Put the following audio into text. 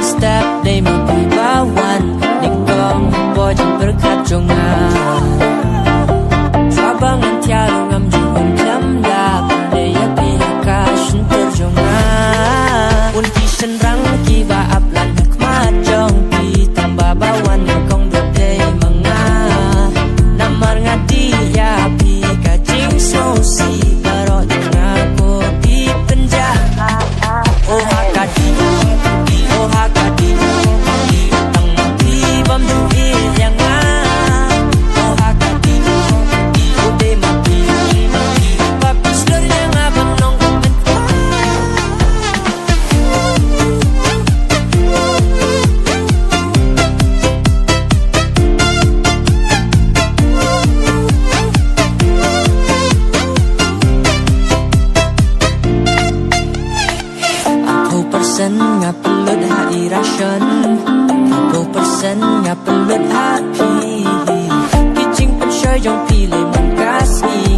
step day magbibawan Ningkong bojang berkacongan Sabangan tiaro ngam juhun klamda Pandaya pihakasun terjongan Unti senrang kiba aplan hikmat jong Pi tambah bawan ningkong dodai mga Namar ngadi ya pi kacing sosi Barok dengaku di penjara Oh hakadi Oh hakadi Tang mati bom duit yang Oh hakadi Udah mati Papi seluruh yang abang nongkong mentah Persen nga pelut ha irasyon 30% nga pelut ha pi Kijing pensyoy jong pilih mengkasih